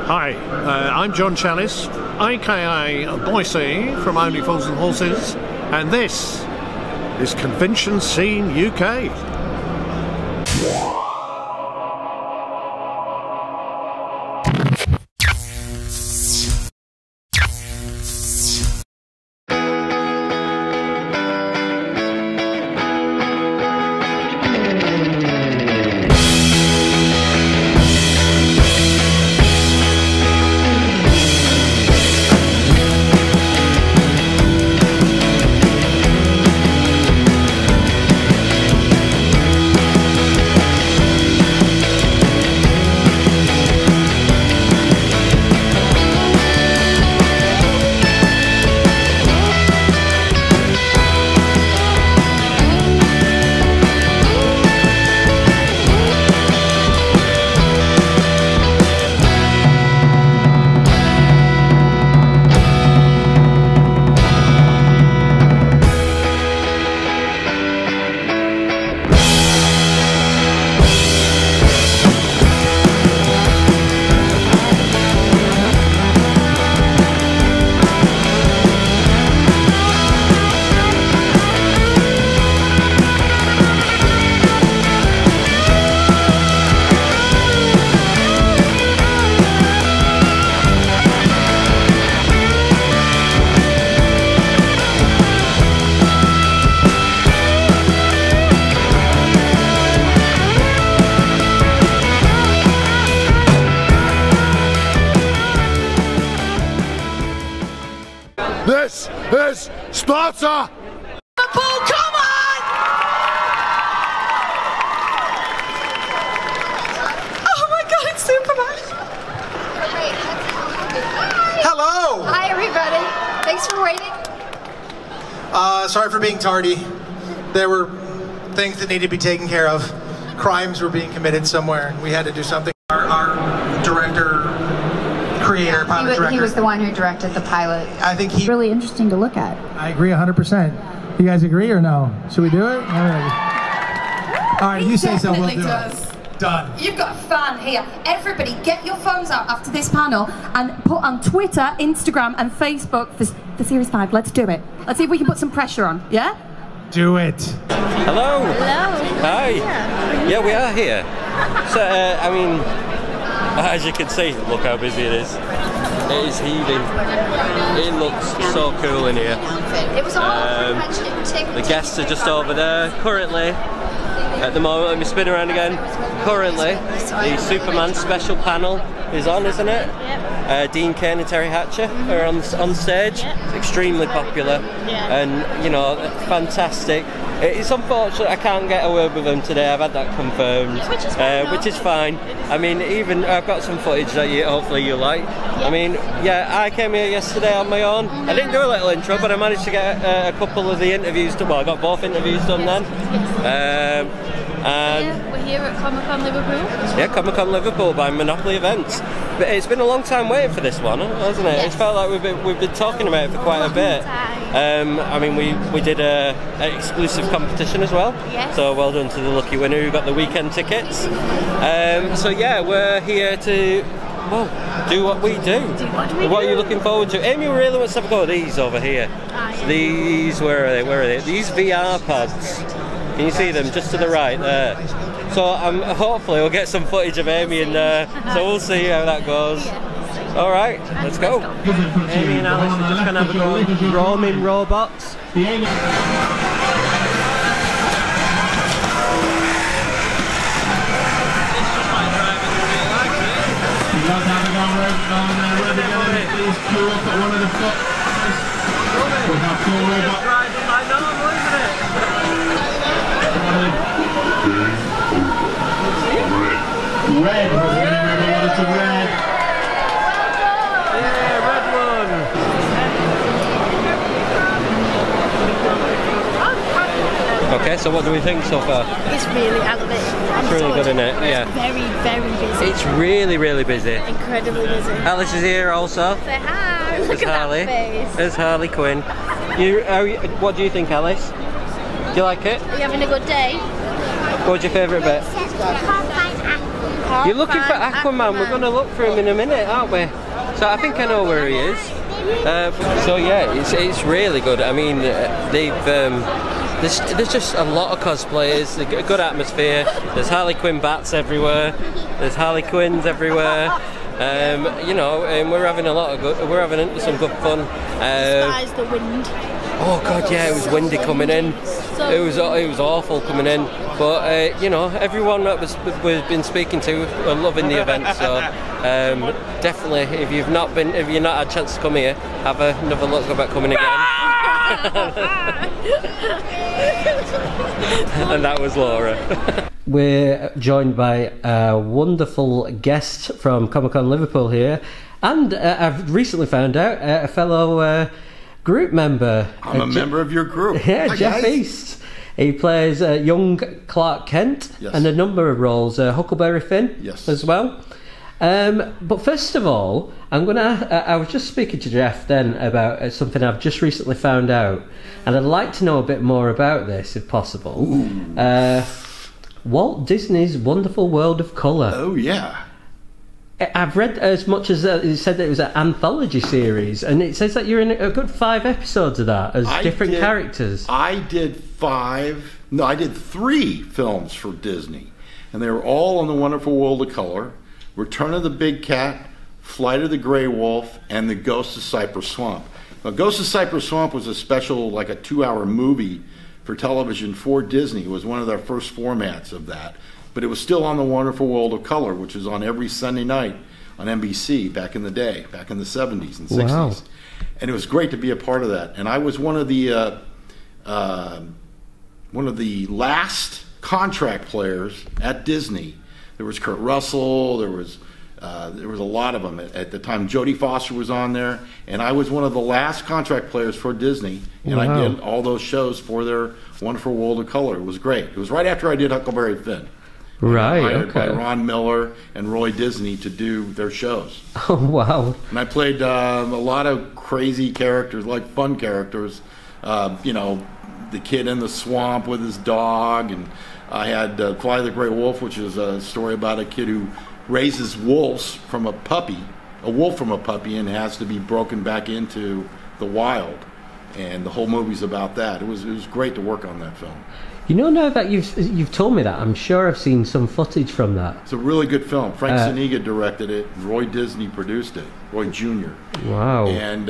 Hi, I'm John Challis, aka Boise from Only Fools and Horses, and this is Convention Scene UK. This is Sparta! Liverpool, come on! Oh my God, it's Superman! Hello! Hi everybody, thanks for waiting. Sorry for being tardy. There were things that needed to be taken care of. Crimes were being committed somewhere, and we had to do something. Our director, creator, pilot director. He was the one who directed the pilot. I think he... Really interesting to look at. I agree 100%. You guys agree or no? Should we do it? All right, you say so, we'll do it. Done. You've got a fan here. Everybody, get your phones out after this panel and put on Twitter, Instagram, and Facebook for Series 5. Let's do it. Let's see if we can put some pressure on, yeah? Do it. Hello. Hello. Hi. Yeah, we are here. So, I mean, as you can see, look how busy it is. It is heaving. It looks so cool in here. It was all the guests are just over there. Currently, at the moment, let me spin around again. Currently, the Superman special panel is on, isn't it? Yep. Dean Cain and Terry Hatcher are on stage. Yep. It's extremely popular, and you know, fantastic. It's unfortunate I can't get a word with them today. I've had that confirmed, which is fine. I mean, even I've got some footage that hopefully you like. I mean, yeah, I came here yesterday on my own. I didn't do a little intro, but I managed to get a couple of the interviews done. Well, I got both interviews done then. And we're here at Comic Con Liverpool. Yeah, Comic Con Liverpool by Monopoly Events. But it's been a long time waiting for this one, hasn't it? It's felt like we've been talking about it for quite a bit. I mean, we did an exclusive competition as well. Yes. So well done to the lucky winner who got the weekend tickets. So yeah, we're here to do what we do. What are you looking forward to? Amy really wants to have a go at these over here. These, where are they? These VR pods. Can you see them just to the right there? So hopefully we'll get some footage of Amy in there. So we'll see how that goes. All right, let's go. Amy and Alice are just gonna have a go at roaming robots. Red, it's a red. Yeah, red one. Okay, so what do we think so far? It's really elevated. It's really good, isn't it? Yeah. Very, very busy. It's really, really busy. Incredibly busy. Alice is here also. Say hi. Look There's at Harley. that face. There's Harley Quinn. What do you think, Alice? Do you like it? Are you having a good day? What's your favourite bit? Can't You're looking for Aquaman. We're going to look for him in a minute, aren't we? So I think I know where he is. So yeah, it's really good. I mean, there's just a lot of cosplayers. A good atmosphere. There's Harley Quinn bats everywhere. There's Harley Quinns everywhere. You know, and we're having some good fun. Despise the wind. Oh god, yeah, it was windy coming in. It was awful coming in. But you know, everyone that we've been speaking to are loving the event. So definitely, if you've not had a chance to come here, have another look about coming again. And that was Laura. We're joined by a wonderful guest from Comic Con Liverpool here, and I've recently found out a fellow group member. I'm a member of your group. Yeah, Hi, Jeff guys. East. He plays young Clark Kent, Yes. and a number of roles. Huckleberry Finn, Yes. as well. But first of all, I was just speaking to Jeff then about something I've just recently found out, and I'd like to know a bit more about this, if possible. Walt Disney's Wonderful World of Colour. Oh, yeah. I've read as much as it said that it was an anthology series, and it says that you're in a good 5 episodes of that as different characters. I did 3 films for Disney, and they were all on the Wonderful World of Color: Return of the Big Cat, Flight of the Grey Wolf, and The Ghost of Cypress Swamp. Now, Ghost of Cypress Swamp was a special, like a 2-hour movie for television for Disney. It was one of their first formats of that. But it was still on the Wonderful World of Color, which was on every Sunday night on NBC back in the day, back in the 70s and 60s. Wow. And it was great to be a part of that. And I was one of the last contract players at Disney. There was Kurt Russell, there was a lot of them at the time. Jodie Foster was on there, and I was one of the last contract players for Disney, and Wow. I did all those shows for their Wonderful World of Color. It was great. It was right after I did Huckleberry Finn. Right, Hired by okay. Ron Miller and Roy Disney to do their shows. Oh, wow. And I played a lot of crazy characters, like fun characters. You know, the kid in the swamp with his dog, and I had Fly the Great Wolf, which is a story about a kid who raises wolves from a wolf from a puppy, and has to be broken back into the wild. And the whole movie's about that. It was great to work on that film. You know, now that you've told me that, I'm sure I've seen some footage from that. It's a really good film. Frank Zuniga directed it. Roy Disney produced it. Roy Jr. Wow. And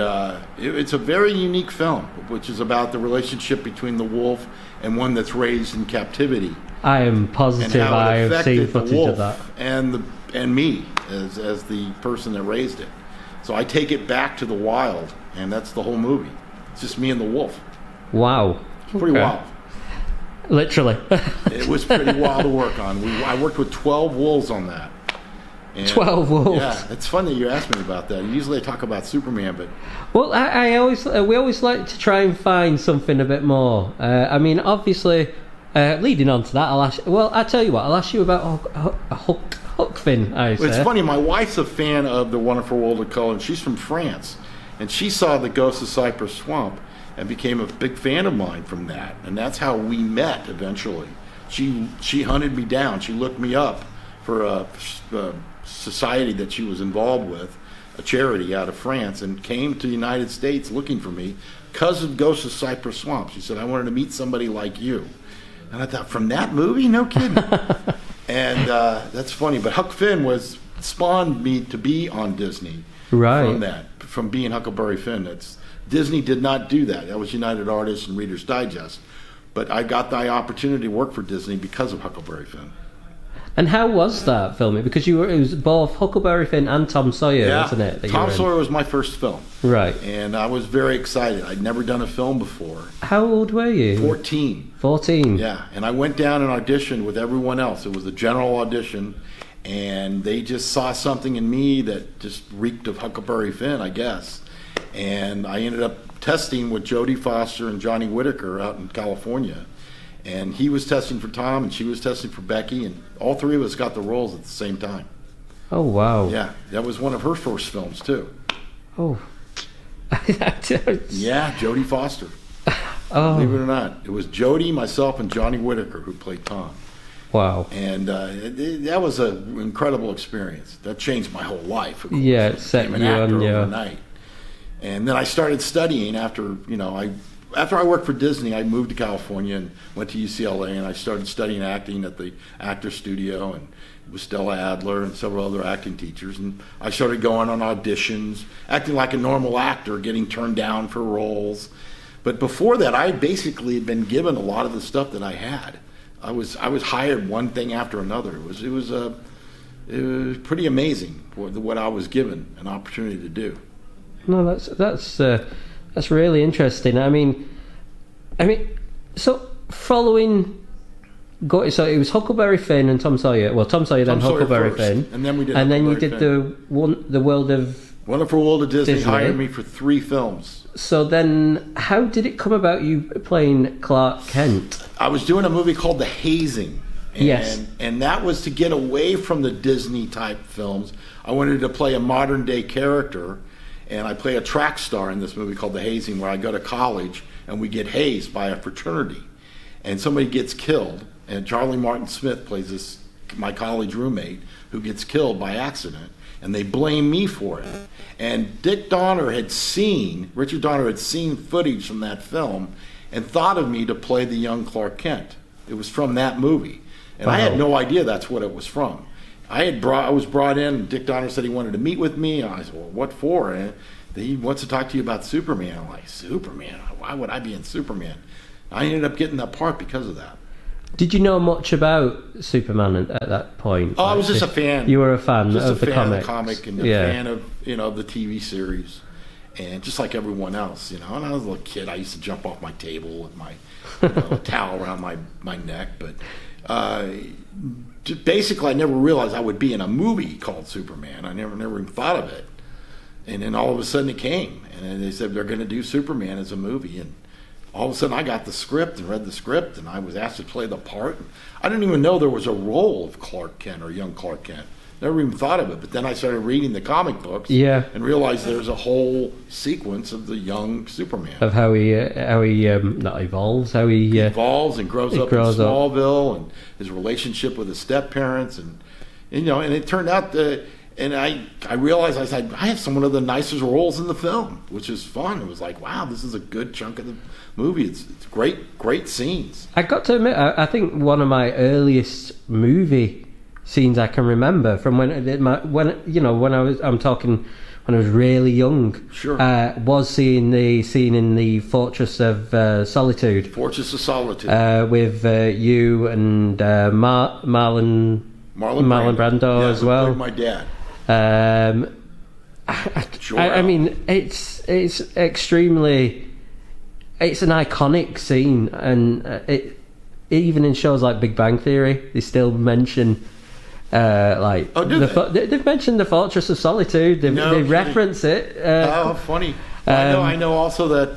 it's a very unique film, which is about the relationship between the wolf and one that's raised in captivity. I am positive I have seen footage of that. And me as the person that raised it. So I take it back to the wild, and that's the whole movie. It's just me and the wolf. Wow. It's pretty wild. Literally. It was pretty wild to work on. I worked with 12 wolves on that. And 12 wolves. Yeah, it's fun that you asked me about that. Usually I talk about Superman, but Well, we always like to try and find something a bit more. I mean, obviously, leading on to that, I'll tell you what, I'll ask you about Huck Finn. it's funny. My wife's a fan of the Wonderful World of Color, and she's from France, and she saw The Ghost of Cypress Swamp and became a big fan of mine from that, and that's how we met eventually. She hunted me down. She looked me up for a society that she was involved with, a charity out of France, and came to the United States looking for me because of Ghost of Cypress Swamp. She said, I wanted to meet somebody like you. And I thought, from that movie? No kidding. And that's funny, but Huck Finn spawned me to be on Disney. Right. From being Huckleberry Finn. Disney did not do that. That was United Artists and Reader's Digest. But I got the opportunity to work for Disney because of Huckleberry Finn. And how was that filming? Because it was both Huckleberry Finn and Tom Sawyer, wasn't it? Tom Sawyer was my first film. Right. And I was very excited. I'd never done a film before. How old were you? 14. 14. Yeah. And I went down and auditioned with everyone else. It was a general audition. And they just saw something in me that just reeked of Huckleberry Finn, I guess. And I ended up testing with Jodie Foster and Johnny Whitaker out in California. And he was testing for Tom, and she was testing for Becky, and all three of us got the roles at the same time. Oh, wow. Yeah, that was one of her first films, too. Oh. Yeah, Jodie Foster. Oh. Believe it or not. It was Jodie, myself, and Johnny Whitaker who played Tom. Wow. And that was an incredible experience. That changed my whole life. Of course. Yeah, it set I became you an actor on, yeah. overnight. And then I started studying after, after I worked for Disney, I moved to California and went to UCLA, and I started studying acting at the Actor Studio and with Stella Adler and several other acting teachers. And I started going on auditions, acting like a normal actor, getting turned down for roles. But before that, I basically had been given a lot of the stuff that I had. I was hired one thing after another. It was pretty amazing what I was given an opportunity to do. No, that's really interesting. I mean, so following. So it was Huckleberry Finn and Tom Sawyer. Well, Tom Sawyer, then Huckleberry Finn, and then we did. And then you did the World of Wonderful World of Disney. Hired me for 3 films. So then, how did it come about you playing Clark Kent? I was doing a movie called The Hazing. And that was to get away from the Disney type films. I wanted to play a modern day character, and I play a track star in this movie called The Hazing, where I go to college and we get hazed by a fraternity, and somebody gets killed, and Charlie Martin Smith plays my college roommate who gets killed by accident, and they blame me for it. And Richard Donner had seen footage from that film and thought of me to play the young Clark Kent. It was from that movie. And I had no idea that's what it was from. I was brought in, and Dick Donner said he wanted to meet with me, and I said, well, what for? And he wants to talk to you about Superman. I'm like, Superman? Why would I be in Superman? I ended up getting that part because of that. Did you know much about Superman at that point? Oh, I was just a fan. You were a fan of the comic. Of the comic and a fan of the TV series, and just like everyone else, And I was a little kid. I used to jump off my table with my towel around my neck, but basically, I never realized I would be in a movie called Superman. I never even thought of it, and then all of a sudden it came, and they said they're going to do Superman as a movie, and all of a sudden I got the script and read the script, and I was asked to play the part. I didn't even know there was a role of Clark Kent or young Clark Kent. Never even thought of it. But then I started reading the comic books and realized there's a whole sequence of the young Superman. Of how he not evolves, how he evolves and grows up in Smallville, and his relationship with his step-parents, and it turned out that. And I realized, I said, I have some of the nicest roles in the film, which is fun. It was like, wow, this is a good chunk of the movie. It's great scenes. I got to admit, I think one of my earliest movie scenes I can remember from when I was really young. Sure. Was seeing the scene in the Fortress of Solitude. Fortress of Solitude. With you and Marlon Brando as well. My dad. I mean, it's extremely, it's an iconic scene, and even in shows like Big Bang Theory, they still mention they've mentioned the Fortress of Solitude. They reference it. Funny. I know also that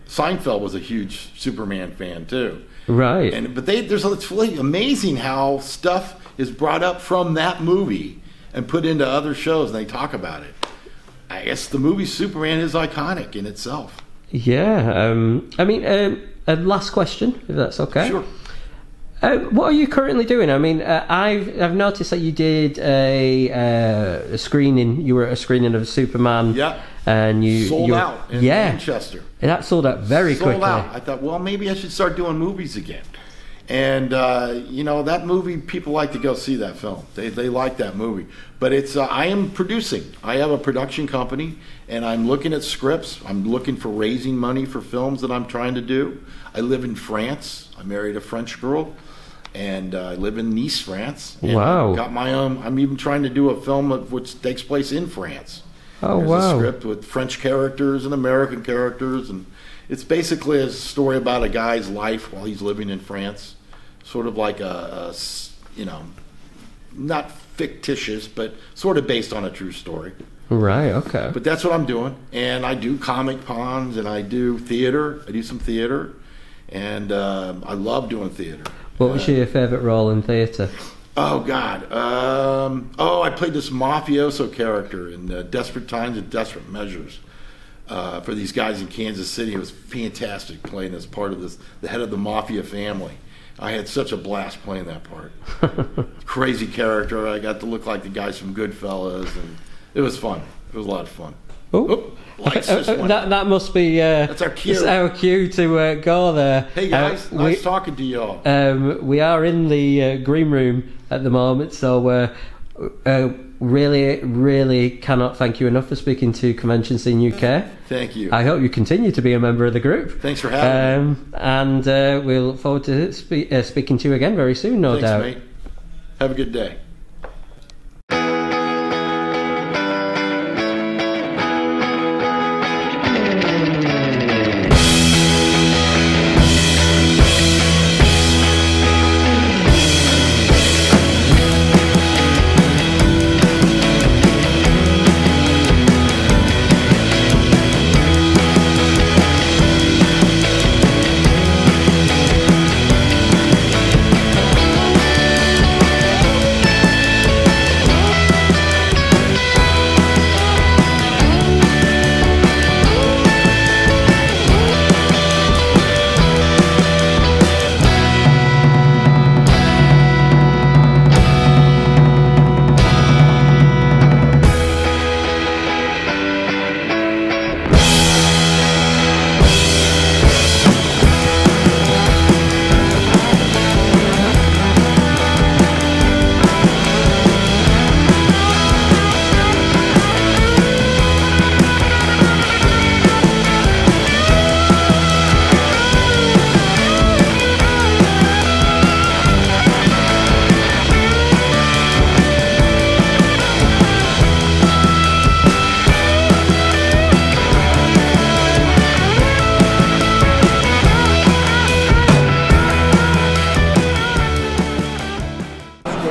Seinfeld was a huge Superman fan too. Right. It's really amazing how stuff is brought up from that movie and put into other shows, and they talk about it. I guess the movie Superman is iconic in itself. Yeah. Last question, if that's okay. Sure. What are you currently doing? I mean, I've noticed that you did a screening. You were at a screening of Superman. Yeah. And you sold out in Manchester. And that sold out very quickly. Sold out. I thought, well, maybe I should start doing movies again. And that movie, people like to go see that film. They like that movie. But it's I am producing. I have a production company, and I'm looking at scripts. I'm looking for raising money for films that I'm trying to do. I live in France. I married a French girl, and I live in Nice, France. And wow. I've got my own. I'm even trying to do a film which takes place in France. Oh, There's wow. a script with French characters and American characters, and it's basically a story about a guy's life while he's living in France. Sort of like not fictitious, but sort of based on a true story. Right, okay. But that's what I'm doing. And I do Comic Cons, and I do theater. I do some theater. And I love doing theater. What was your favourite role in theatre? Oh, God. I played this mafioso character in Desperate Times and Desperate Measures for these guys in Kansas City. It was fantastic playing as part of the head of the mafia family. I had such a blast playing that part. Crazy character. I got to look like the guys from Goodfellas, and it was fun. It was a lot of fun. That must be that's our cue. It's our cue to go there. Hey guys, nice talking to y'all. We are in the green room at the moment, so really cannot thank you enough for speaking to Convention Scene UK. Thank you. I hope you continue to be a member of the group. Thanks for having me. And we look forward to speaking to you again very soon, no doubt. Thanks, mate. Have a good day.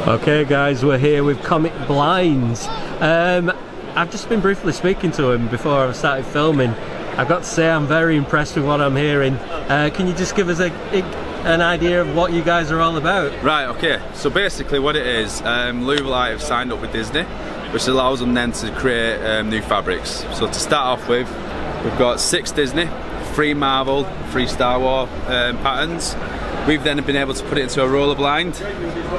Okay guys, we're here with Comic Blinds. I've just been briefly speaking to him before I started filming. I've got to say I'm very impressed with what I'm hearing. Can you just give us an idea of what you guys are all about? Right, okay, so basically what it is, Louisville have signed up with Disney, which allows them then to create new fabrics. So to start off with, we've got 6 Disney, 3 Marvel, 3 Star Wars patterns. We've then been able to put it into a roller blind.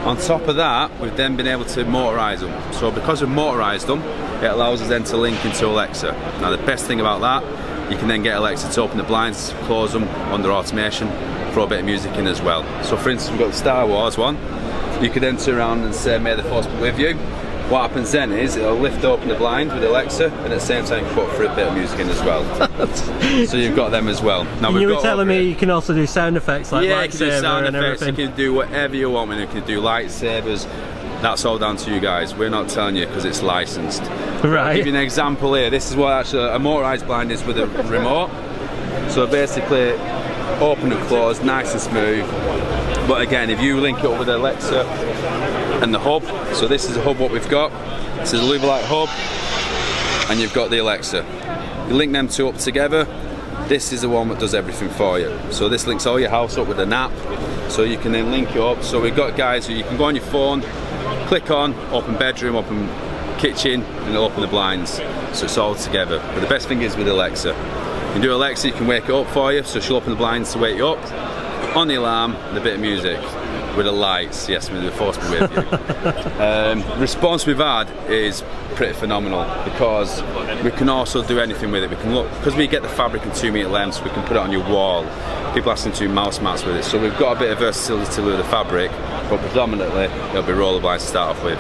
On top of that, we've then been able to motorise them. So because we've motorised them, it allows us then to link into Alexa. Now the best thing about that, you can then get Alexa to open the blinds, close them under automation, throw a bit of music in as well. So for instance, we've got the Star Wars one. You could then turn around and say, "May the Force be with you." What happens then is it'll lift open the blind with Alexa, and at the same time put for a bit of music in as well. So you've got them as well. Now you were telling me you can also do sound effects like lightsaber, you can do sound and effects. everything. You can do whatever you want. You can do lightsabers. That's all down to you guys. We're not telling you because it's licensed. Right. I'll give you an example here. This is what actually a motorised blind is with a remote. So basically, open and close, nice and smooth. But again, if you link it up with Alexa and the hub, so this is a hub what we've got. This is a Louisville hub, and you've got the Alexa. You link them two up together. This is the one that does everything for you. So this links all your house up with an app, so you can then link it up. So we've got guys who you can go on your phone, click on, open bedroom, open kitchen, and it'll open the blinds. So it's all together. But the best thing is with Alexa. You can do Alexa, you can wake it up for you, so she'll open the blinds to wake you up. On the alarm, and a bit of music. With the lights, yes, with the Force be with you. The response we've had is pretty phenomenal because we can also do anything with it. We can look, because we get the fabric in 2-metre lengths, we can put it on your wall. People ask them to do mouse mats with it, so we've got a bit of versatility with the fabric, but predominantly it'll be roller blinds to start off with.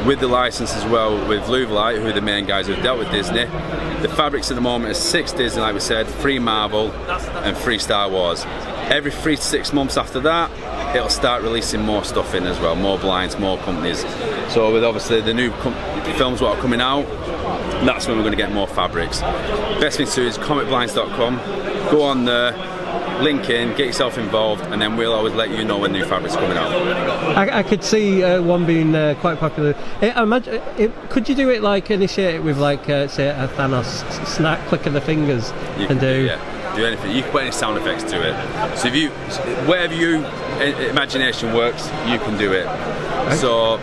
With the license as well, with Louisville, who are the main guys who've dealt with Disney, the fabrics at the moment is 6 Disney, like we said, 3 Marvel and 3 Star Wars. Every 3 to 6 months after that, it'll start releasing more stuff in as well, more blinds, more companies. So with obviously the new films what are coming out, that's when we're going to get more fabrics. Best thing to do is comicblinds.com, go on there, link in, get yourself involved, and then we'll always let you know when new fabric's coming out. I could see one being quite popular. Could you do it like, initiate it with like, say a Thanos snap, click of the fingers do anything. You can put any sound effects to it. So if you, wherever your imagination works, you can do it. Okay. So,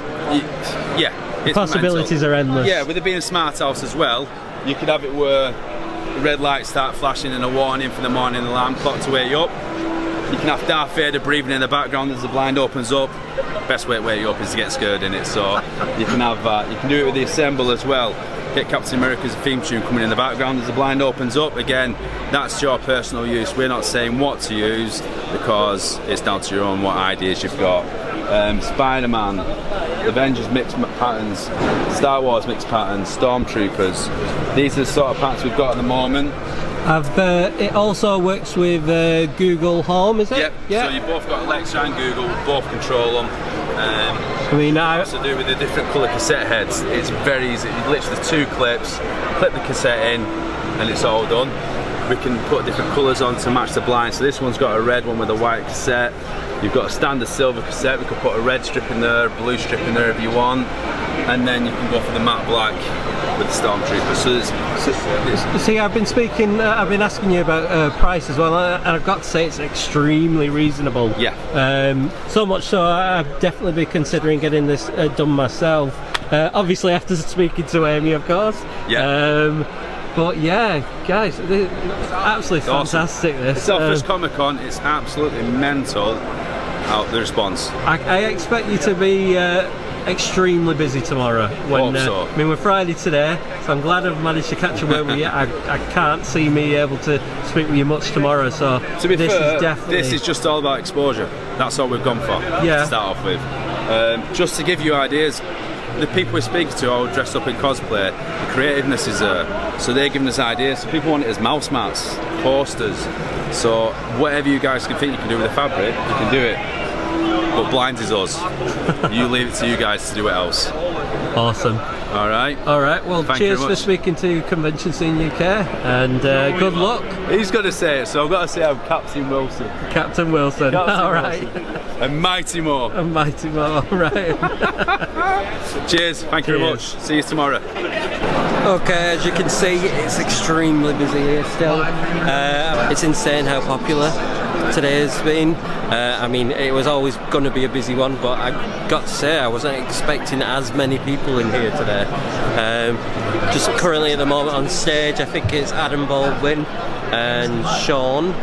yeah. The possibilities are endless. Yeah, with it being a smart house as well, you could have it where the red lights start flashing and a warning for the morning alarm clock to wake you up. You can have Darth Vader breathing in the background as the blind opens up. Best way to wake you up is to get scared in it, so you can have that. You can do it with the assemble as well. Get Captain America's theme tune coming in the background as the blind opens up. Again, that's your personal use. We're not saying what to use because it's down to your own what ideas you've got. Spider-Man, Avengers mixed patterns, Star Wars mixed patterns, Stormtroopers. These are the sort of patterns we've got at the moment. It also works with Google Home, is it? Yep. So you've both got Alexa and Google, both control them. I mean, what's to do with the different colour cassette heads? It's very easy. You literally, there's 2 clips, clip the cassette in, and it's all done. We can put different colours on to match the blind. So this one's got a red one with a white cassette. You've got a standard silver cassette. We could put a red strip in there, a blue strip in there if you want, and then you can go for the matte black with the Stormtroopers. So see, I've been asking you about price as well, and I've got to say it's extremely reasonable. Yeah. So much so, I've definitely be considering getting this done myself. Obviously, after speaking to Amy, of course. Yeah. But yeah, guys, absolutely fantastic. Awesome. This. It's our first Comic Con. It's absolutely mental. Out the response. I expect you to be extremely busy tomorrow. Hope so. I mean, we're Friday today, so I'm glad I've managed to catch a word with you. I can't see me able to speak with you much tomorrow. So to be fair, this is just all about exposure. That's all we've gone for. Yeah. To start off with, just to give you ideas. The people we're speaking to are all dressed up in cosplay. The creativeness is there, so they're giving us ideas. So people want it as mouse mats, posters. So whatever you guys can think you can do with the fabric, you can do it. But blinds is us. You leave it to you guys to do it else. Awesome. All right. All right. Well, cheers for speaking to Convention Scene UK, and good luck. He's got to say it, so I've got to say I'm Captain Wilson. Captain Wilson. All right. And Mighty Mo. And Mighty Mo. Right. Cheers. Thank you very much. See you tomorrow. Okay, as you can see, it's extremely busy here still. It's insane how popular today has been. I mean, it was always going to be a busy one, but I got to say I wasn't expecting as many people in here today. Just currently at the moment on stage, I think it's Adam Baldwin and Sean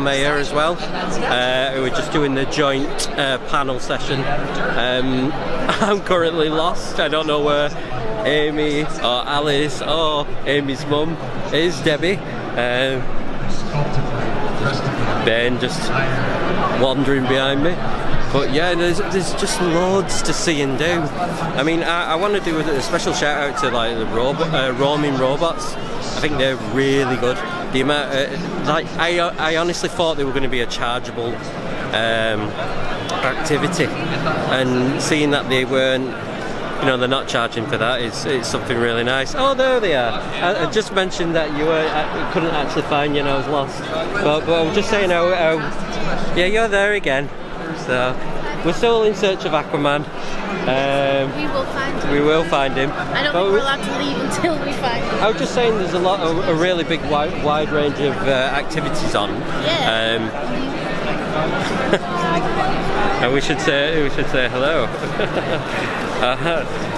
Mayer as well, who are just doing the joint panel session. I'm currently lost. I don't know where Amy or Alice or Amy's mum is, Debbie. Ben just wandering behind me. But yeah, there's just loads to see and do. I mean, I want to do a special shout out to like the roaming robots. I think they're really good. The amount, I honestly thought they were going to be a chargeable activity, and seeing that they weren't, you know, they're not charging for that, it's something really nice. Oh, there they are. I just mentioned that you couldn't actually find you and I was lost. But I was just saying how yeah, you're there again. So we're still in search of Aquaman. We will find him. We will find him. I don't think we're allowed to leave until we find him. I was just saying there's a really big wide range of activities on. Yeah. And we should say hello.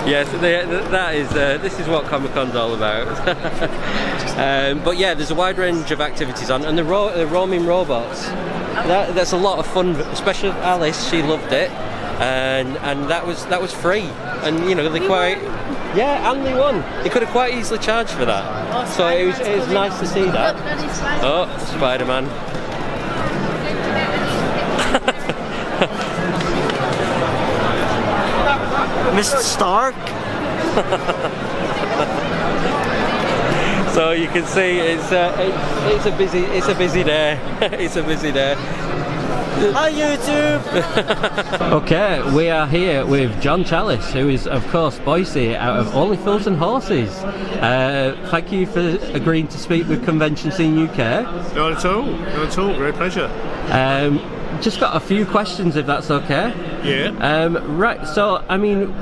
Yes, this is what Comic Con's all about. But yeah, there's a wide range of activities on, and the roaming robots. That's a lot of fun, especially Alice. She loved it, and that was free. And you know they and they won. They could have quite easily charged for that. Oh, so it was nice to see that. Oh, Spider-Man. Mr. Stark. So you can see it's a busy day. It's a busy day. Hi YouTube. Okay, we are here with John Challis, who is of course Boise out of Only Fools and Horses. Thank you for agreeing to speak with Convention Scene UK. Not at all. Not at all. Great pleasure. Just got a few questions, if that's okay. Yeah. Right. So, I mean,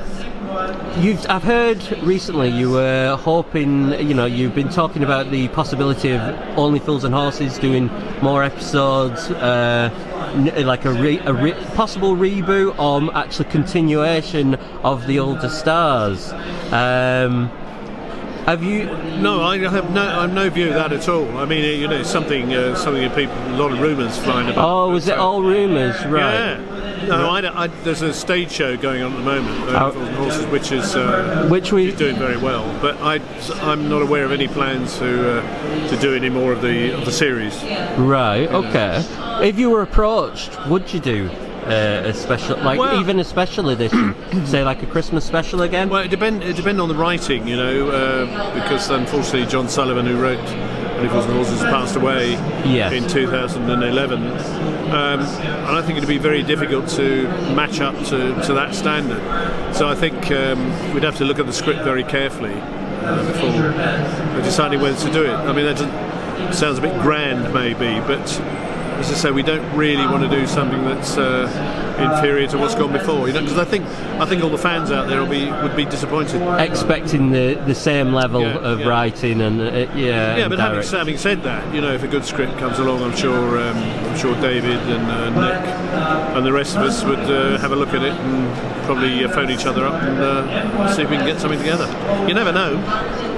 I've heard recently you were hoping, you know, you've been talking about the possibility of Only Fools and Horses doing more episodes, like a possible reboot or actually continuation of the older stars. Have you? No, I have no view of that at all. I mean, you know, something that people, a lot of rumours flying about. Oh, was it all rumours? Right. Yeah. No, there's a stage show going on at the moment, Horses, which is doing very well. But I'm not aware of any plans to do any more of the series. Right. Okay. If you were approached, would you do a special, even a special edition, say like a Christmas special again? Well, it depends on the writing, you know, because unfortunately John Sullivan, who wrote Horses and Horses, passed away in 2011, and I think it'd be very difficult to match up to that standard. So I think we'd have to look at the script very carefully before deciding whether to do it. I mean, that sounds a bit grand, maybe, but as I say, we don't really want to do something that's inferior to what's gone before, you know, because I think all the fans out there would be disappointed, expecting the same level of writing and but having said that, you know, if a good script comes along, I'm sure David and Nick and the rest of us would have a look at it and probably phone each other up and see if we can get something together. You never know.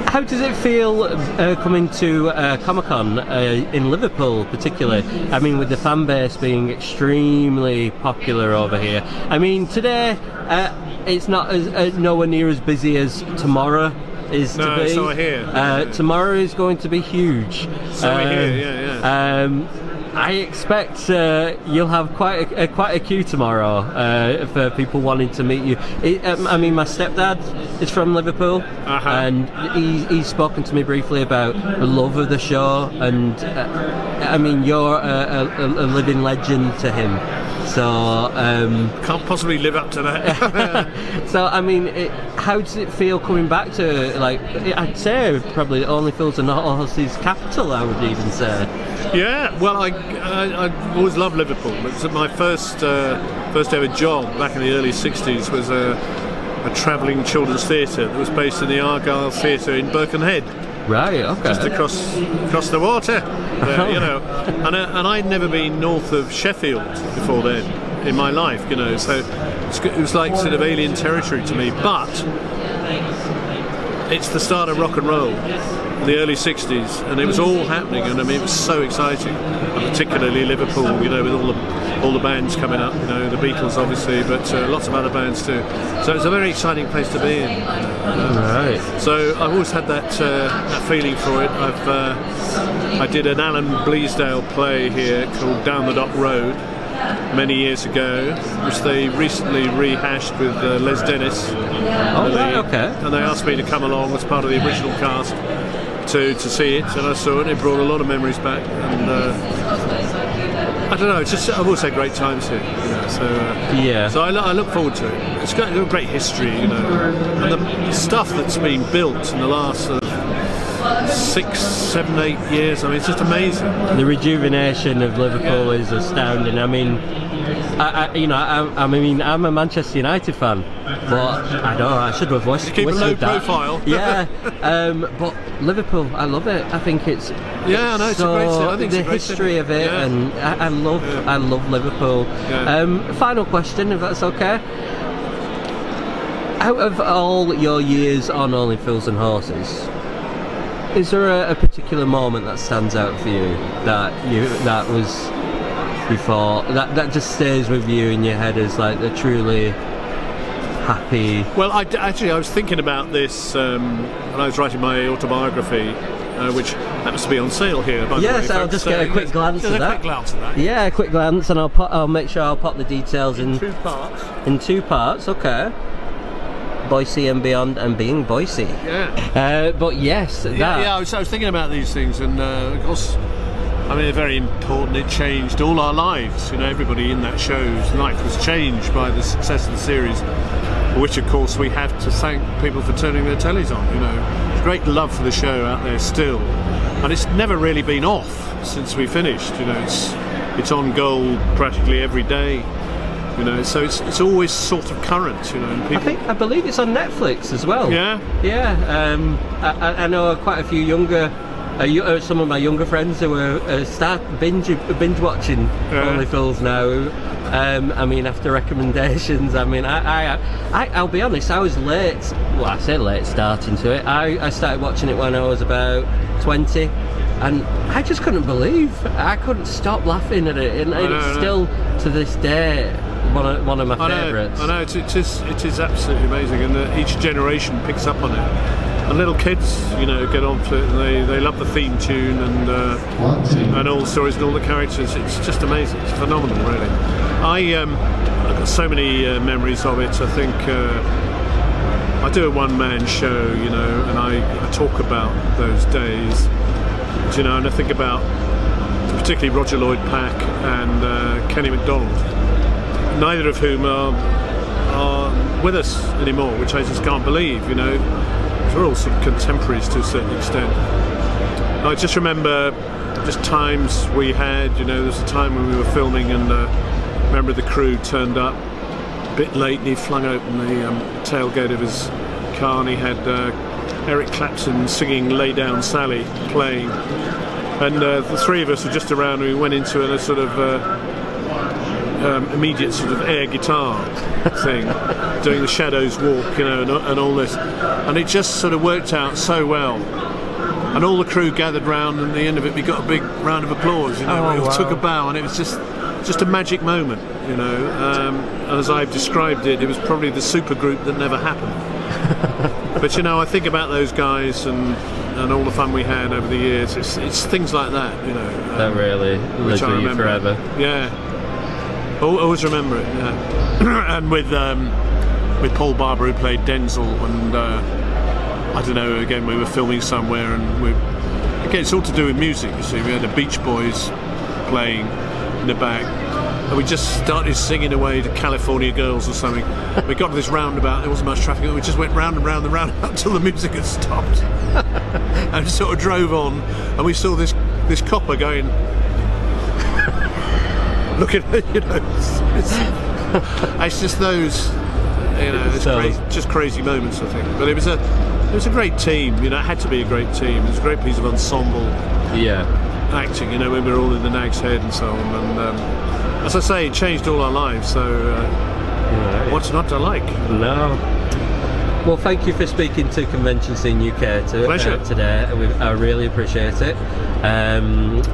How does it feel coming to Comic Con in Liverpool, particularly? I mean, with the fan base being extremely popular over here. I mean, today it's not nowhere near as busy as tomorrow is to be. So I hear. Tomorrow is going to be huge. So I hear. Yeah. I expect you'll have quite a queue tomorrow for people wanting to meet you. I mean, my stepdad is from Liverpool, and he's spoken to me briefly about the love of the show, and I mean, you're a living legend to him. So can't possibly live up to that. So I mean, how does it feel coming back to, like, I'd say probably Only Fools and Horses capital, I would even say. Yeah, well, I always loved Liverpool. It was my first ever job back in the early '60s was a travelling children's theatre that was based in the Argyle Theatre in Birkenhead. Right, okay. Just across the water, you know. And I'd never been north of Sheffield before then in my life, you know. So it was like sort of alien territory to me. But it's the start of rock and roll, the early '60s, and it was all happening, and I mean, it was so exciting, and particularly Liverpool, you know, with all the bands coming up, you know, the Beatles obviously, but lots of other bands too. So it's a very exciting place to be in. Right. So I've always had that feeling for it. I did an Alan Bleasdale play here called Down the Dock Road many years ago, which they recently rehashed with Les Dennis. Okay. And they asked me to come along as part of the original cast to see it, and I saw it. It brought a lot of memories back, and I don't know. It's just, I've always had great times here, you know, so I look forward to it. It's got a great history, you know, and the stuff that's been built in the last 6, 7, 8 years. I mean, it's just amazing. The rejuvenation of Liverpool is astounding. I mean, I'm a Manchester United fan, but I know I should have whistled keep a low that. profile. Yeah, but Liverpool, I love it. I think it's I know it's a great city. I think the it's a great history city. of it, and I love Liverpool. Yeah. Final question, if that's okay. Out of all your years on Only Fools and Horses, is there a particular moment that stands out for you that was before that just stays with you in your head as like the truly happy? Well, I was thinking about this when I was writing my autobiography, which happens to be on sale here. By the way, yes, I'll just get a quick glance at that. Quick glance at that. Yeah, a quick glance, and I'll make sure I'll pop the details in 2 parts. In 2 parts, okay. Boise and Beyond, and being Boise. Yeah. But yes, I was thinking about these things, and of course, I mean, they're very important. It changed all our lives. You know, everybody in that show's life was changed by the success of the series, for which, of course, we have to thank people for turning their tellies on. You know, there's great love for the show out there still, and it's never really been off since we finished. You know, it's on gold practically every day. You know, so it's always sort of current, you know. And people... I believe it's on Netflix as well. Yeah. Yeah. I know quite a few younger some of my younger friends who are start binge watching Only Fools now. I mean, after recommendations, I mean, I'll be honest, I was late. Well, I say late starting to it. I started watching it when I was about 20, and I just couldn't believe. I couldn't stop laughing at it, and it's still to this day one of my favourites. I know it is absolutely amazing, and each generation picks up on it. And little kids, you know, get on to it, and they love the theme tune and all the stories and all the characters. It's just amazing. It's phenomenal, really. I've got so many memories of it. I think I do a one-man show, you know, and I talk about those days, you know, and I think about particularly Roger Lloyd Pack and Kenny MacDonald, neither of whom are with us anymore, which I just can't believe, you know. We're all sort of contemporaries to a certain extent. I just remember just times we had, you know, there was a time when we were filming and a member of the crew turned up a bit late and he flung open the tailgate of his car and he had Eric Clapton singing Lay Down Sally playing. And the three of us were just around and we went into a sort of immediate sort of air guitar thing, doing the Shadows Walk, you know, and all this, and it just sort of worked out so well. And all the crew gathered round, and at the end of it, we got a big round of applause. You know, we all took a bow, and it was just a magic moment, you know. And as I've described it, it was probably the super group that never happened. But you know, I think about those guys and all the fun we had over the years. It's things like that, you know. That really lives with you forever. Yeah. Always remember it, yeah. And with Paul Barber, who played Denzel, and I don't know, again, we were filming somewhere, and again, it's all to do with music, you see. We had the Beach Boys playing in the back, and we just started singing away to California Girls or something. We got to this roundabout, there wasn't much traffic, and we just went round and round and round until the music had stopped. And sort of drove on, and we saw this copper going... Look at it, you know, it's just those, you know, it's just crazy moments, I think. But it was a great team, you know. It had to be a great team. It was a great piece of ensemble acting, you know, when we were all in the Nag's Head and so on. And as I say, it changed all our lives. So what's not to like? No. Well, thank you for speaking to Convention Scene UK today. I really appreciate it. And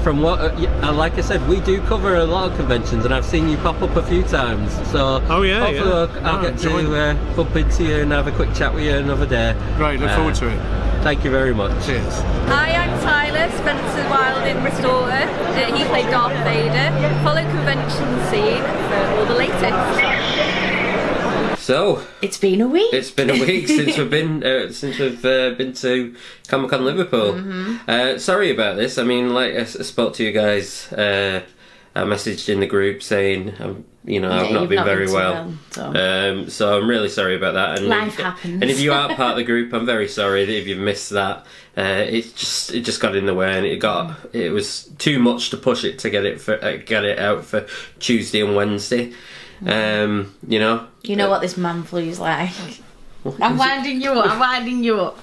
from what, like I said, we do cover a lot of conventions, and I've seen you pop up a few times. So hopefully I'll get to bump into you and have a quick chat with you another day. Right, look forward to it. Thank you very much. Cheers. Hi, I'm Challis, Spencer Wilding restorer. He played Darth Vader. Follow Convention Scene for all the latest. So it's been a week. It's been a week since we've been to Comic Con Liverpool. Sorry about this. I mean, like I spoke to you guys. I messaged in the group saying, you know, I've not been very well. So I'm really sorry about that. And life happens. And if you aren't part of the group, I'm very sorry that if you've missed that. It just got in the way, and it was too much to push it to get it out for Tuesday and Wednesday. You know. You know what this man flu's like. I'm winding you up.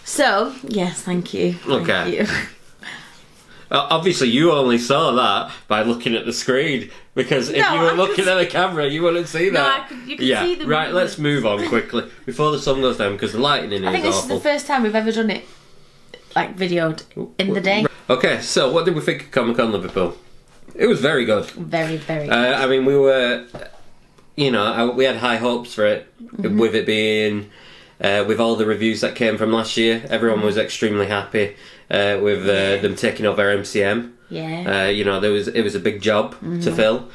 So, yes, thank you. Okay. Thank you. Obviously, you only saw that by looking at the screen, because if you were looking at the camera, you wouldn't see that. No, you can see the right, let's move on quickly before the sun goes down, because the lighting in here is awful. I think this is the first time we've ever done it, like, videoed in the day. Okay, so what did we think of Comic Con Liverpool? It was very good. Very, very good. I mean, we were... You know, we had high hopes for it, with it being, with all the reviews that came from last year. Everyone was extremely happy with them taking over MCM. Yeah. You know, it was a big job to fill.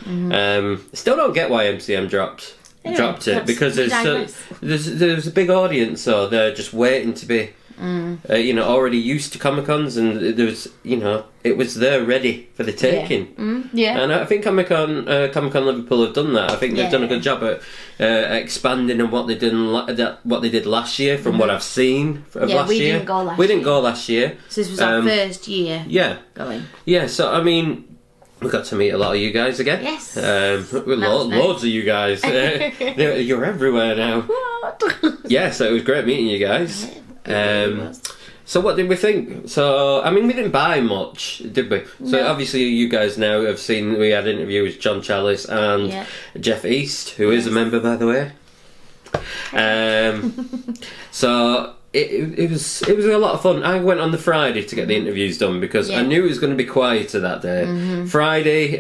Still don't get why MCM dropped it, because there's a big audience, so they're just waiting to be. You know, already used to Comic Cons, and there was, you know, it was there ready for the taking. And I think Comic Con Liverpool have done that. I think they've done a good job at expanding on what they did last year. From what I've seen of last year, we didn't go last year. So this was our first year. Going. Yeah. So I mean, we got to meet a lot of you guys again. Yes. Loads of you guys. You're everywhere now. What? Yeah. So it was great meeting you guys. So what did we think? So, I mean, we didn't buy much, did we? So No. obviously you guys now have seen, we had interviews with John Challis and Jeff East, who is a member, by the way. So it was a lot of fun. I went on the Friday to get the interviews done because I knew it was going to be quieter that day. Friday,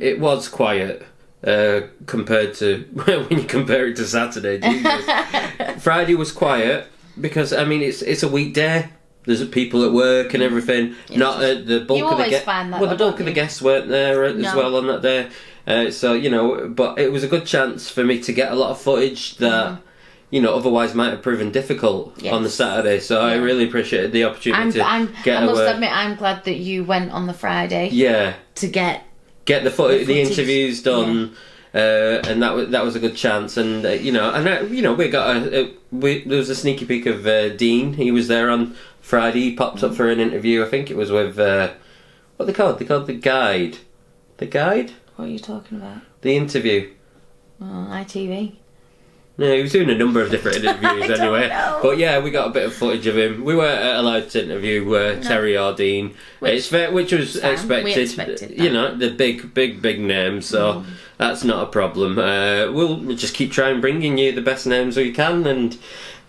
it was quiet. Compared to when you compare it to Saturday, Jesus. Friday was quiet because I mean it's a weekday. There's people at work and everything. Not the bulk of the guests. Well, the bulk of the guests weren't there as well on that day. So you know, but it was a good chance for me to get a lot of footage that you know otherwise might have proven difficult on the Saturday. So I really appreciated the opportunity to get I must admit, I'm glad that you went on the Friday. Yeah. To get the footage, the interviews done. And that was a good chance, and you know, we got there was a sneaky peek of Dean. He was there on Friday. He popped up for an interview. I think it was with what they called. They called the guide. The guide. What are you talking about? The interview. Oh, ITV. No, he was doing a number of different interviews anyway. But yeah, we got a bit of footage of him. We weren't allowed to interview Terry or Dean, which was expected. We expected that. You know, the big names. So that's not a problem. We'll just keep trying bringing you the best names we can. And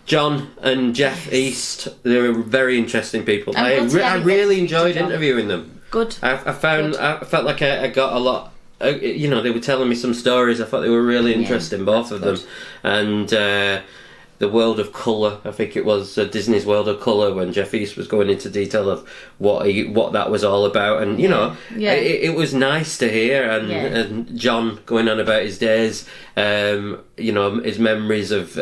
John and Jeff East, they were very interesting people. I really enjoyed interviewing them. Good. I felt like I got a lot. You know, they were telling me some stories. I thought they were really interesting, both of them. And the World of Colour, I think it was Disney's World of Colour, when Jeff East was going into detail of what that was all about. And you know, it was nice to hear. And John going on about his days, you know, his memories of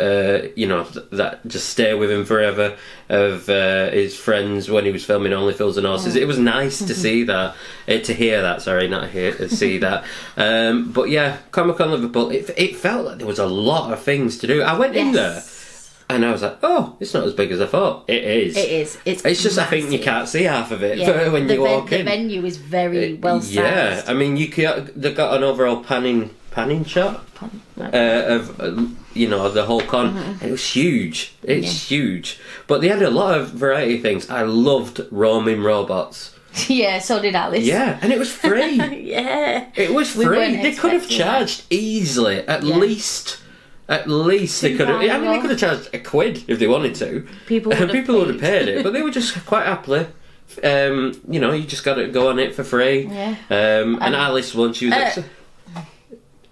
you know, that just stay with him forever, of his friends when he was filming Only Fools and Horses. It was nice to see that, to hear that. Sorry, not hear to see that. But yeah, Comic Con Liverpool. It felt like there was a lot of things to do. I went in there. And I was like, oh, it's not as big as I thought. It is. It is. It's just, massive. I think you can't see half of it when you walk in. The venue is very well sized. Yeah, I mean, they got an overall panning shot of you know, the whole con. And it was huge. It's huge. But they had a lot of variety of things. I loved roaming robots. Yeah, so did Alice. Yeah, and it was free. It was free. They could have charged easily, at least. At least they could have. I mean, they could have charged £1 if they wanted to. People would have paid it, but they were just quite happily. You know, you just got to go on it for free. Yeah. And Alice once she was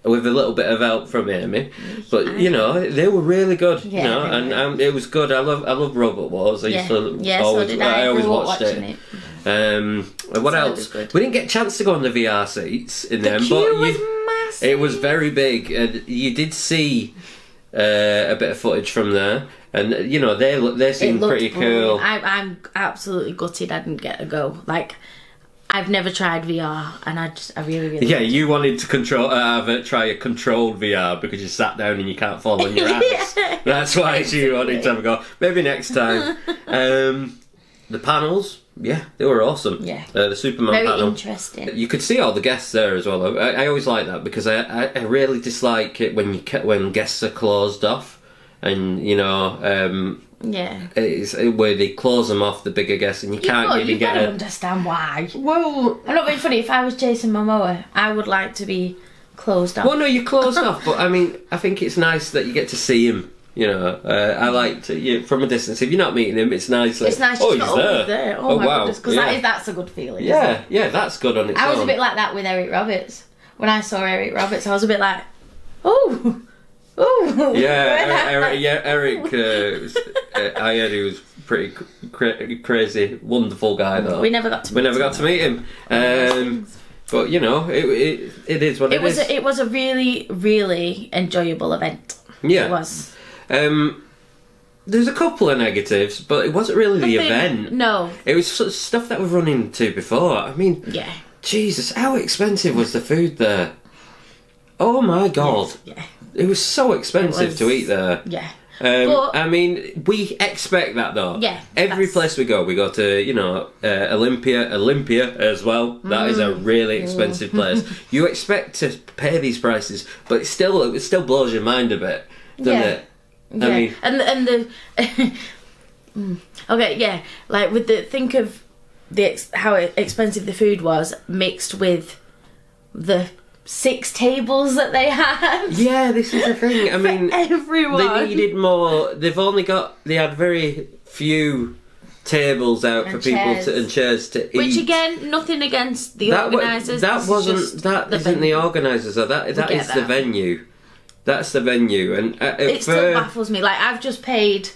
with a little bit of help from Amy, but you know, they were really good. You know, and it was good. I love Robot Wars. I used to always. I always watched it. What else? We didn't get a chance to go on the VR seats in them, but it was very big, and you did see a bit of footage from there, and you know, they seem pretty cool. I'm absolutely gutted I didn't get to go. Like, I've never tried VR, and I really you wanted to try a controlled VR because you sat down and you can't fall on your ass. That's why you wanted to have a go. Maybe next time. The panels, they were awesome. Yeah, the Superman panel. Very interesting. You could see all the guests there as well. I always like that because I really dislike it when guests are closed off, and you know, it's where they close them off, the bigger guests, and you can't even get. I don't understand why. Well, I'm not being funny. If I was Jason Momoa, I would like to be closed off. Well, no, you're closed off, but I mean, I think it's nice that you get to see him. You know, I like to from a distance. If you're not meeting him, it's nice. Like, it's nice. Oh, he's there. Oh my goodness, because that's a good feeling. Yeah, that's good on its own. I was a bit like that with Eric Roberts. When I saw Eric Roberts, I was a bit like, oh. Yeah, Eric. I heard he was pretty crazy, wonderful guy though. We never got to meet him. But you know, it is what it is. It was a really, really enjoyable event. Yeah, it was. There's a couple of negatives, but it wasn't really the event. No. It was sort of stuff that we've run into before. I mean, Jesus, how expensive was the food there? Oh my God. Yeah. It was so expensive to eat there. Yeah. I mean, we expect that though. Yeah. Every place we go to, you know, Olympia as well. That is a really expensive place. You expect to pay these prices, but it still blows your mind a bit, doesn't it? Yeah. I mean, and the Okay, yeah. Like with think of how expensive the food was mixed with the 6 tables that they had. Yeah, this is the thing. I mean, everyone. They needed more. They had very few tables out for people and chairs to eat. Which again, nothing against the organisers. That isn't the organisers. That is the venue. That's the venue, and it still baffles me. Like I've just paid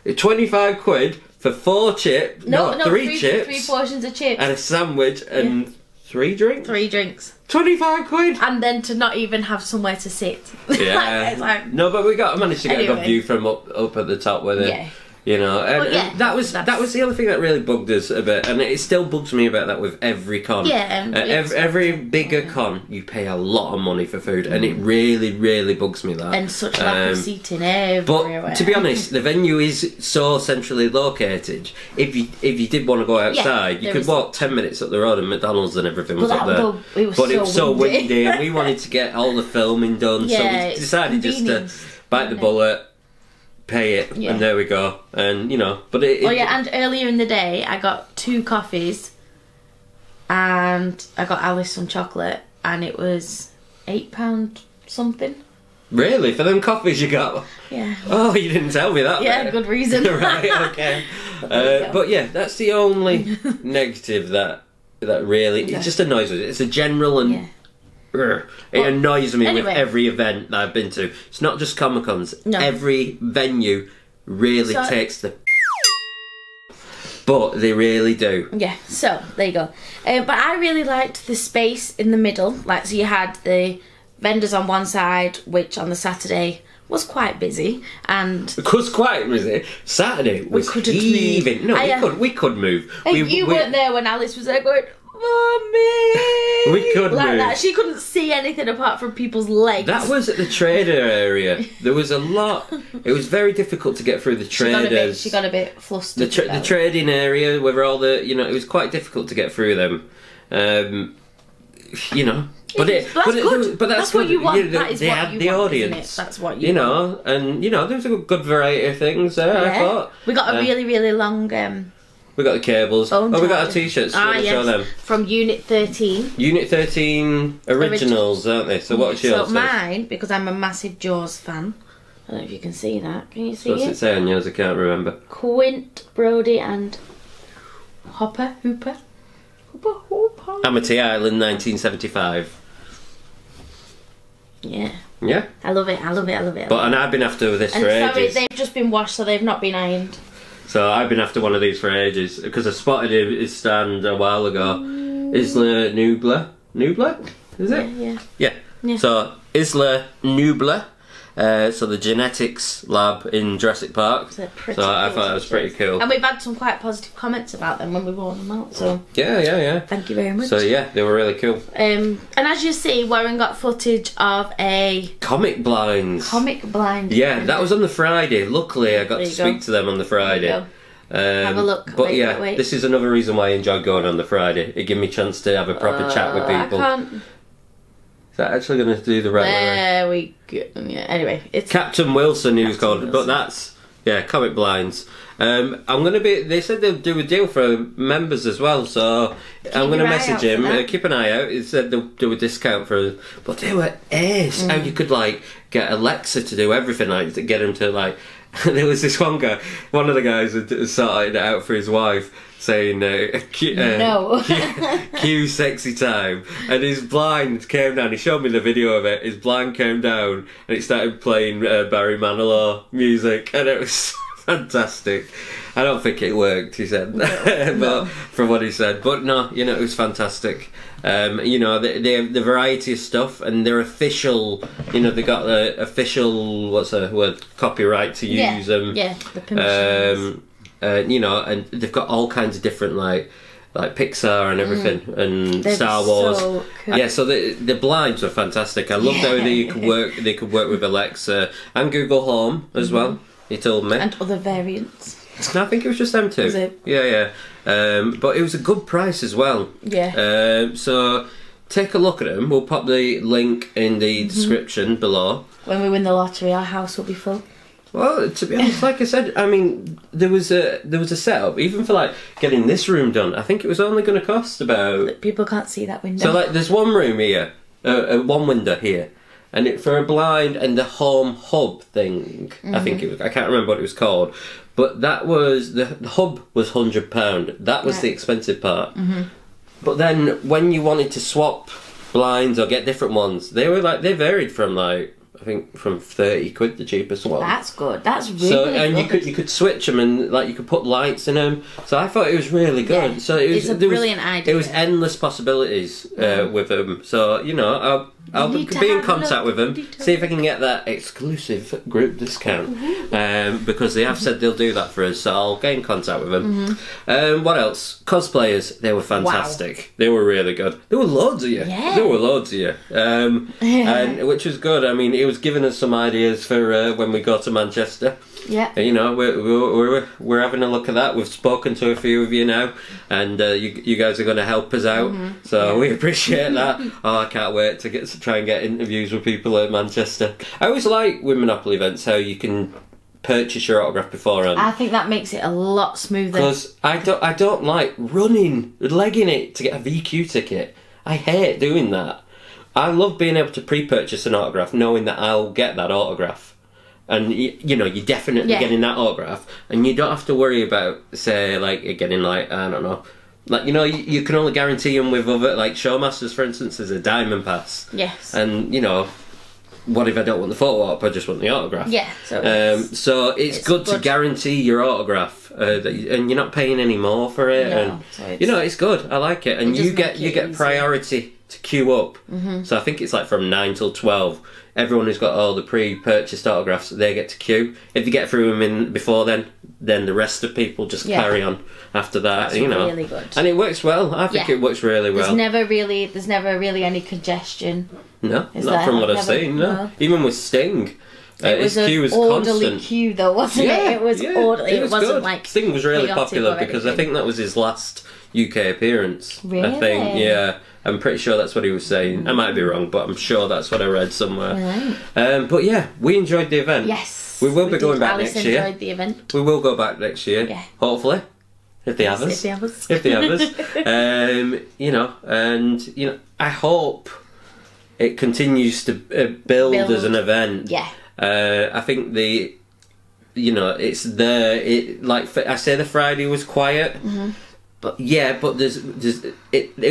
£25 for 4 chips. No, 3 chips, 3 portions of chips, and a sandwich, and 3 drinks. 3 drinks. £25, and then to not even have somewhere to sit. Yeah. No, but managed to get a good view from up at the top with it. Yeah. You know, and that was the other thing that really bugged us a bit, and it still bugs me about that with every con. Yeah, every bigger con, you pay a lot of money for food, and it really, really bugs me that. And such lack of seating everywhere. But to be honest, the venue is so centrally located. If you did want to go outside, you could walk 10 minutes up the road, and McDonald's and everything was up there. It was so windy, and we wanted to get all the filming done, so we decided just to bite the bullet. Pay it, and there we go. And you know, but and earlier in the day I got 2 coffees and I got Alice some chocolate, and it was £8 something. Really? For them coffees you got? Yeah. Oh, you didn't tell me that. Yeah, good reason. Right, okay. But yeah, that's the only negative that really it just annoys us. It's a general and it annoys me with every event that I've been to. It's not just Comic Cons. No. Every venue really takes the but they really do. Yeah, so there you go. But I really liked the space in the middle. Like, so you had the vendors on one side, which on the Saturday was quite busy, and it was quite busy. Saturday was heaving. No, we could move. You weren't there when Alice was there going, Mommy! We could like move. That. She couldn't see anything apart from people's legs. That was at the trader area. There was a lot. It was very difficult to get through the traders. She got a bit flustered. The trading area, where all the it was quite difficult to get through them. You know. But that's what you want. That is they what had you the want, audience. Isn't it? That's what you want. And there was a good variety of things there. I thought we got a really, really long. We got the cables. We got our t-shirts. Show them. From Unit 13. Unit 13 originals, aren't they? So what's yours? So mine, because I'm a massive Jaws fan. I don't know if you can see that. Can you see it? What's it say on yours? I can't remember. Quint, Brody and Hooper. Amity Island, 1975. Yeah. Yeah? I love it. And I've been after this for ages. Sorry, they've just been washed, so they've not been ironed. So I've been after one of these for ages because I spotted his stand a while ago. Isla Nublar? Is it? Yeah. So Isla Nublar. So the genetics lab in Jurassic Park. So I thought that was pretty cool. And we've had some quite positive comments about them when we wore them out. So yeah. Thank you very much. So yeah, they were really cool. And as you see, Warren got footage of a comic blinds. Yeah, that was on the Friday. Luckily, I got to speak to them on the Friday. Have a look. But this is another reason why I enjoy going on the Friday. It gave me a chance to have a proper chat with people. I can't. Is that actually going to do the right way? There we go. Yeah, anyway, it's Captain Wilson, he was called, but that's comic blinds. I'm going to be. They said they'll do a deal for members as well, so I'm going to message him. Keep an eye out. He said they'll do a discount for, but they were ace. How you could get Alexa to do everything, to get him to There was this one guy. One of the guys had sorted it out for his wife, saying cue sexy time, and his blind came down. He showed me the video of it. His blind came down and it started playing Barry Manilow music, and it was fantastic. I don't think it worked, he said, but from what he said. But no, it was fantastic. The variety of stuff, and their official, they got the official, what's the word, copyright to use them. Yeah, the permissions. And they've got all kinds of different like Pixar and everything, and Star Wars. So cool. Yeah, so the blinds were fantastic. I loved how they could work with Alexa and Google Home as well. He told me, and other variants. No, I think it was just them two. Was it? Yeah. But it was a good price as well. Yeah. So take a look at them. We'll pop the link in the description below. When we win the lottery, our house will be full. Well, to be honest, like I said, I mean, there was a setup even for like getting this room done. I think it was only going to cost about. People can't see that window. So like, there's one room here, one window here, and for a blind and the home hub thing. I think it was. I can't remember what it was called, but that was the hub was £100. That was the expensive part. But then when you wanted to swap blinds or get different ones, they varied from like. I think from 30 quid the cheapest one. That's good. That's really good. You could switch them and like you could put lights in them. So I thought it was really good. Yeah. So it's a brilliant idea. It was endless possibilities with them. So I'll be in contact with them. See if I can get that exclusive group discount because they have said they'll do that for us. So I'll get in contact with them. What else? Cosplayers. They were fantastic. Wow. They were really good. There were loads of you. Yeah. There were loads of you. And which was good. I mean, it was giving us some ideas for when we go to Manchester. Yeah. You know, we're having a look at that. We've spoken to a few of you now, and you guys are going to help us out. So we appreciate that. Oh, I can't wait to try and get interviews with people at Manchester. I always like with Monopoly events how you can purchase your autograph beforehand. I think that makes it a lot smoother. Because I don't like legging it to get a VQ ticket. I hate doing that. I love being able to pre-purchase an autograph, knowing that I'll get that autograph. And, you're definitely getting that autograph. And you don't have to worry about, say, like, getting, like, I don't know. Like, you can only guarantee them with other, like, Showmasters, for instance, there's a diamond pass. Yes. And, what if I don't want the photo op, I just want the autograph? Yeah. So it's good to guarantee your autograph, and you're not paying any more for it. No, and, it's good. I like it. And you get priority to queue up. So I think it's like from 9 till 12. Everyone who's got all the pre-purchased autographs, they get to queue. If you get through them in before then the rest of people just carry on after that. That's really good. And it works well. I think it works really well. There's never really any congestion. No, not from what I've seen. No, even with Sting. It was an orderly queue, though, wasn't it? It was orderly. It wasn't good. like Sting was really popular because I think that was his last UK appearance. Really? I think, yeah. I'm pretty sure that's what he was saying. I might be wrong, but I'm sure that's what I read somewhere. Right. But yeah, we enjoyed the event. Yes. We will be going back Alice next year. enjoyed the event. We will go back next year. Yeah. Hopefully. If they have us. If they have us. If they have us. I hope it continues to build as an event. Yeah. I think it's there. Like I say, the Friday was quiet. But it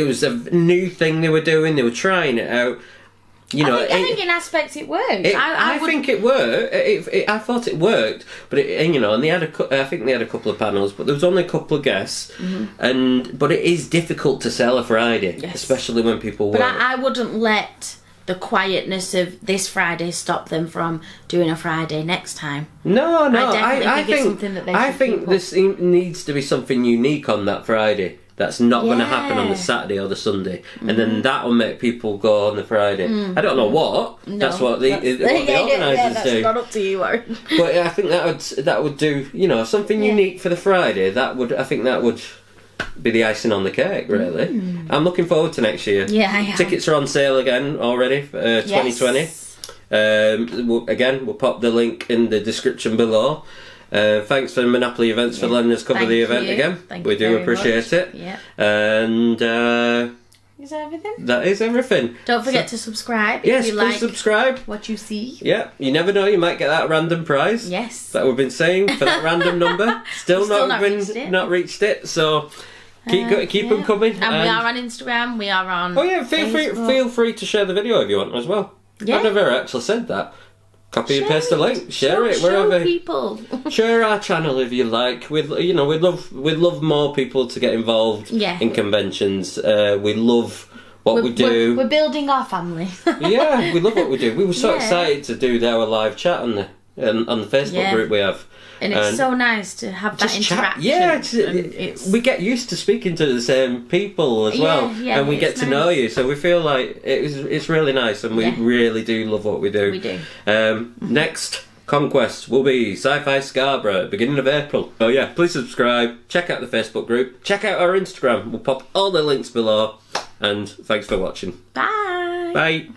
was a new thing they were doing. They were trying it out. I think in aspects it worked. I think it worked. I thought it worked, but and they had I think they had a couple of panels, but there was only a couple of guests, but it is difficult to sell a Friday, especially when people work. But I wouldn't let the quietness of this Friday stop them from doing a Friday next time. No, I think it's something that they should this needs to be something unique on that Friday. That's not going to happen on the Saturday or the Sunday, and then that will make people go on the Friday. I don't know what. No, that's what the organisers do. That's not up to you, Aaron. But I think that would do something unique for the Friday. I think that would be the icing on the cake. Really, I'm looking forward to next year. Yeah, I am. Tickets are on sale again already for 2020. We'll pop the link in the description below. Thanks for Monopoly Events for letting us cover the event again. We do appreciate it. Yeah. And is that everything? That is everything. Don't forget to subscribe if you like subscribe. What you see. Yeah, you never know, you might get that random prize. Yes. That we've been saying for that random number. Still not reached it. So keep them coming. And we are on Instagram. We are on. Oh yeah, feel free to share the video if you want as well. Yeah. I've never actually said that. Copy and paste the link. Share it wherever. Show people. Share our channel if you like. We'd love more people to get involved in conventions. We love what we do. We're building our family. Yeah, we love what we do. We were so excited to do our live chat on the Facebook group we have. And it's so nice to have that interaction. We get used to speaking to the same people as well, and we get to know you. So we feel like it's really nice, and we really do love what we do. We do. Next Conquest will be Sci-Fi Scarborough, beginning of April. So yeah, please subscribe. Check out the Facebook group. Check out our Instagram. We'll pop all the links below. And thanks for watching. Bye. Bye.